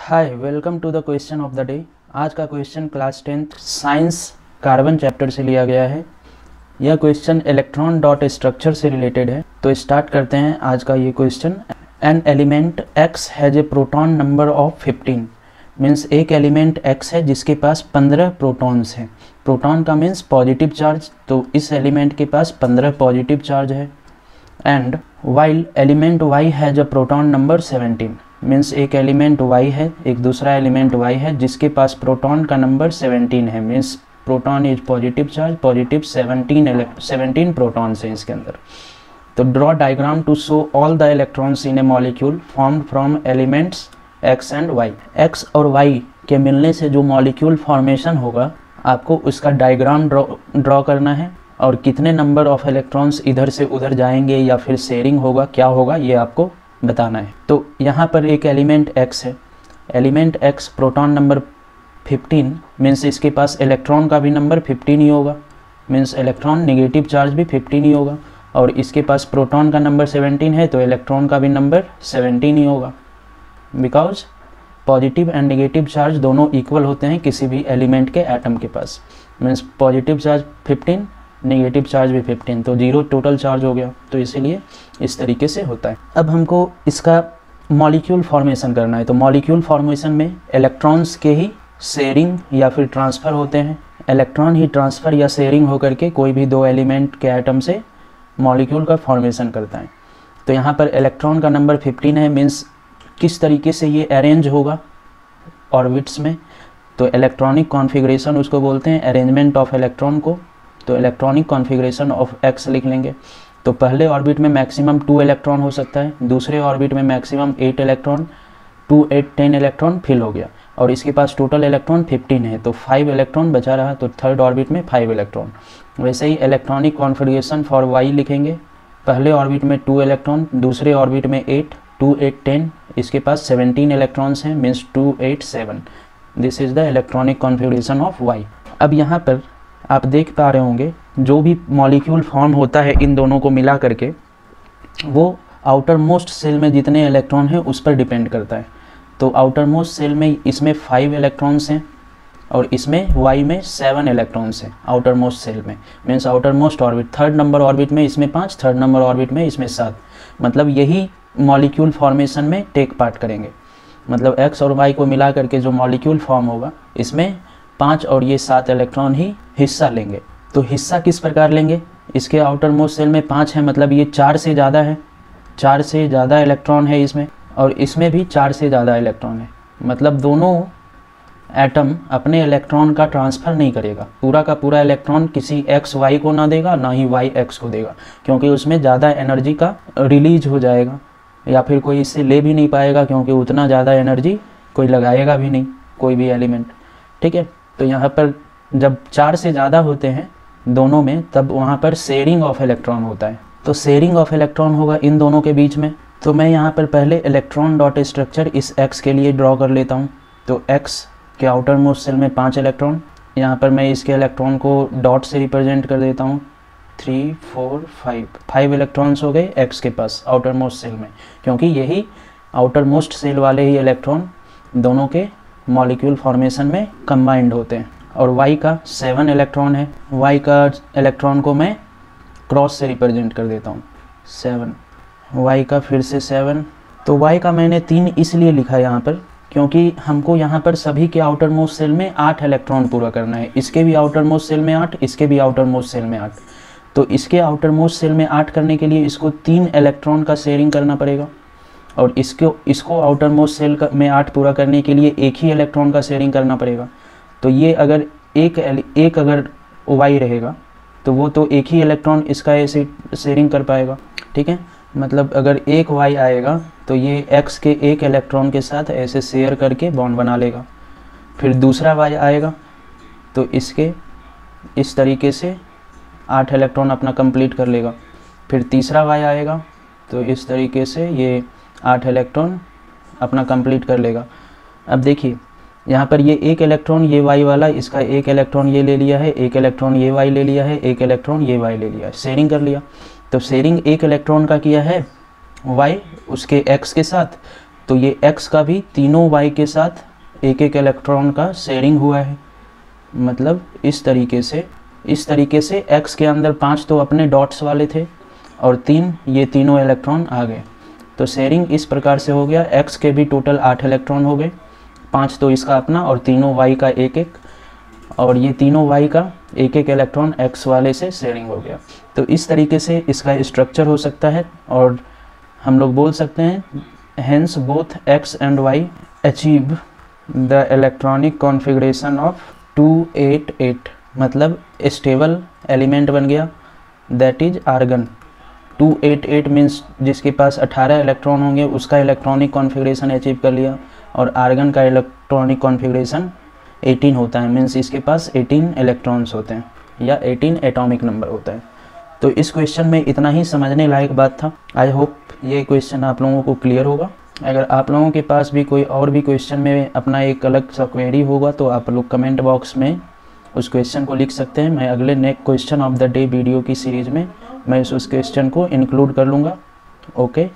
Hi welcome to the question of the day. आज का question class 10th science carbon chapter से लिया गया है। यह क्वेश्चन इलेक्ट्रॉन डॉट स्ट्रक्चर से रिलेटेड है। तो स्टार्ट करते हैं आज का ये question. An element x has a proton number of 15 means एक एलिमेंट x है जिसके पास 15 प्रोटॉन्स हैं। प्रोटॉन का मीन्स पॉजिटिव चार्ज, तो इस एलिमेंट के पास 15 पॉजिटिव चार्ज है। And while element y has a proton number 17 means एक एलिमेंट y है, एक दूसरा एलिमेंट y है जिसके पास प्रोटॉन का नंबर 17 है। Means proton is positive charge, positive 17 protons हैं इसके अंदर। तो draw diagram to show all the electrons in a molecule formed from elements x and y। x और y के मिलने से जो मॉलिक्यूल फॉर्मेशन होगा आपको उसका डायग्राम ड्रॉ करना है, और कितने नंबर ऑफ इलेक्ट्रॉन्स इधर से उधर जाएंगे या फिर शेयरिंग होगा, क्या होगा, ये आपको बताना है। तो यहाँ पर एक एलिमेंट x है, element x proton number 15 means इसके पास इलेक्ट्रॉन का भी नंबर 15 ही होगा, मीन्स इलेक्ट्रॉन नेगेटिव चार्ज भी 15 ही होगा। और इसके पास प्रोटॉन का नंबर 17 है तो इलेक्ट्रॉन का भी नंबर 17 ही होगा, because positive and negative charge दोनों इक्वल होते हैं किसी भी एलिमेंट के एटम के पास। Means positive charge 15, negative charge भी 15, तो 0 टोटल चार्ज हो गया। तो इसीलिए इस तरीके से होता है। अब हमको इसका मॉलिक्यूल फॉर्मेशन करना है। तो मॉलिक्यूल फॉर्मेशन में इलेक्ट्रॉन्स के ही शेयरिंग या फिर ट्रांसफ़र होते हैं। इलेक्ट्रॉन ही ट्रांसफ़र या शेयरिंग होकर के कोई भी दो एलिमेंट के एटम से मॉलिक्यूल का फॉर्मेशन करता है। तो यहाँ पर इलेक्ट्रॉन का नंबर 15 है, मीन्स किस तरीके से ये अरेंज होगा ऑर्बिट्स में। तो इलेक्ट्रॉनिक कॉन्फ़िगरेशन उसको बोलते हैं, अरेंजमेंट ऑफ इलेक्ट्रॉन को। तो इलेक्ट्रॉनिक कॉन्फ़िगरेशन ऑफ x लिख लेंगे। तो पहले ऑर्बिट में मैक्सिमम 2 इलेक्ट्रॉन हो सकता है, दूसरे ऑर्बिट में मैक्सिमम 8 इलेक्ट्रॉन, 2 8 10 इलेक्ट्रॉन फिल हो गया, और इसके पास टोटल इलेक्ट्रॉन 15 है तो 5 इलेक्ट्रॉन बचा रहा, तो थर्ड ऑर्बिट में 5 इलेक्ट्रॉन। वैसे ही इलेक्ट्रॉनिक कॉन्फ़िगरेशन फॉर y लिखेंगे। पहले ऑर्बिट में 2 इलेक्ट्रॉन, दूसरे ऑर्बिट में 8, 2 8 10, इसके पास 17 इलेक्ट्रॉन्स हैं, means 2 8 7। This is the electronic configuration of y। अब यहाँ पर आप देख पा रहे होंगे जो भी मॉलिक्यूल फॉर्म होता है इन दोनों को मिला करके वो आउटर मोस्ट सेल में जितने इलेक्ट्रॉन हैं उस पर डिपेंड करता है। तो आउटर मोस्ट सेल में इसमें 5 इलेक्ट्रॉन्स हैं और इसमें y में 7 इलेक्ट्रॉन्स हैं आउटर मोस्ट सेल में। Means outer most orbit, third number orbit में इसमें 5, थर्ड नंबर ऑर्बिट में इसमें 7। मतलब यही मॉलिक्यूल फॉर्मेशन में टेक पार्ट करेंगे। मतलब x और y को मिला करके जो मॉलिक्यूल फॉर्म होगा इसमें 5 और ये 7 इलेक्ट्रॉन ही हिस्सा लेंगे। तो हिस्सा किस प्रकार लेंगे, इसके आउटर मोस्ट सेल में 5 है, मतलब ये 4 से ज़्यादा है, 4 से ज़्यादा इलेक्ट्रॉन है इसमें, और इसमें भी 4 से ज़्यादा इलेक्ट्रॉन है। मतलब दोनों एटम अपने इलेक्ट्रॉन का ट्रांसफ़र नहीं करेगा, पूरा का पूरा इलेक्ट्रॉन किसी x y को ना देगा, ना ही y x को देगा, क्योंकि उसमें ज़्यादा एनर्जी का रिलीज हो जाएगा, या फिर कोई इससे ले भी नहीं पाएगा क्योंकि उतना ज़्यादा एनर्जी कोई लगाएगा भी नहीं कोई भी एलिमेंट। ठीक है, तो यहाँ पर जब 4 से ज़्यादा होते हैं दोनों में तब वहाँ पर शेयरिंग ऑफ इलेक्ट्रॉन होता है। तो शेयरिंग ऑफ इलेक्ट्रॉन होगा इन दोनों के बीच में। तो मैं यहाँ पर पहले इलेक्ट्रॉन डॉट स्ट्रक्चर इस x के लिए ड्रॉ कर लेता हूँ। तो x के आउटर मोस्ट सेल में 5 इलेक्ट्रॉन, यहाँ पर मैं इसके इलेक्ट्रॉन को डॉट से रिप्रेजेंट कर देता हूँ। 3 4 5 इलेक्ट्रॉन्स हो गए x के पास आउटर मोस्ट सेल में, क्योंकि यही आउटर मोस्ट सेल वाले ही इलेक्ट्रॉन दोनों के मॉलिक्यूल फॉर्मेशन में कंबाइंड होते हैं। और y का 7 इलेक्ट्रॉन है, y का इलेक्ट्रॉन को मैं क्रॉस से रिप्रेजेंट कर देता हूँ 7, y का फिर से 7। तो y का मैंने 3 इसलिए लिखा यहाँ पर क्योंकि हमको यहाँ पर सभी के आउटर मोस्ट सेल में 8 इलेक्ट्रॉन पूरा करना है। इसके भी आउटर मोस्ट सेल में 8, इसके भी आउटर मोस्ट सेल में 8। तो इसके आउटर मोस्ट सेल में 8 करने के लिए इसको 3 इलेक्ट्रॉन का शेयरिंग करना पड़ेगा, और इसको आउटर मोस्ट सेल में 8 पूरा करने के लिए एक ही इलेक्ट्रॉन का शेयरिंग करना पड़ेगा। तो ये अगर एक अगर y रहेगा तो वो तो एक ही इलेक्ट्रॉन इसका ऐसे शेयरिंग कर पाएगा। ठीक है, मतलब अगर एक y आएगा तो ये x के एक इलेक्ट्रॉन के साथ ऐसे शेयर करके बॉन्ड बना लेगा। फिर दूसरा y आएगा तो इसके इस तरीके से 8 इलेक्ट्रॉन अपना कंप्लीट कर लेगा। फिर तीसरा y आएगा तो इस तरीके से ये 8 इलेक्ट्रॉन अपना कंप्लीट कर लेगा। अब देखिए यहाँ पर ये एक इलेक्ट्रॉन ये y वाला, इसका एक इलेक्ट्रॉन ये ले लिया है, एक इलेक्ट्रॉन ये y ले लिया है, एक इलेक्ट्रॉन ये y ले लिया है, शेयरिंग कर लिया। तो शेयरिंग एक इलेक्ट्रॉन का किया है y उसके x के साथ, तो ये x का भी तीनों y के साथ एक एक इलेक्ट्रॉन का शेयरिंग हुआ है। मतलब इस तरीके से x के अंदर 5 तो अपने डॉट्स वाले थे और 3 ये तीनों इलेक्ट्रॉन आ गए। तो शेयरिंग इस प्रकार से हो गया, x के भी टोटल 8 इलेक्ट्रॉन हो गए, 5 तो इसका अपना और तीनों y का एक एक, और ये तीनों y का एक एक इलेक्ट्रॉन x वाले से शेयरिंग हो गया। तो इस तरीके से इसका स्ट्रक्चर हो सकता है और हम लोग बोल सकते हैं hence both x and y achieve the electronic configuration of 288, मतलब स्टेबल एलिमेंट बन गया, दैट इज आर्गन। 288 मीन्स जिसके पास 18 इलेक्ट्रॉन होंगे उसका इलेक्ट्रॉनिक कॉन्फ़िगरेशन अचीव कर लिया, और आर्गन का इलेक्ट्रॉनिक कॉन्फ़िगरेशन 18 होता है, मीन्स इसके पास 18 इलेक्ट्रॉन्स होते हैं या 18 एटॉमिक नंबर होता है। तो इस क्वेश्चन में इतना ही समझने लायक बात था। आई होप ये क्वेश्चन आप लोगों को क्लियर होगा। अगर आप लोगों के पास भी कोई और भी क्वेश्चन में अपना एक अलग सा क्वेरी होगा तो आप लोग कमेंट बॉक्स में उस क्वेश्चन को लिख सकते हैं। मैं अगले next question of the day video की सीरीज़ में मैं उस क्वेश्चन को इंक्लूड कर लूँगा। ओके।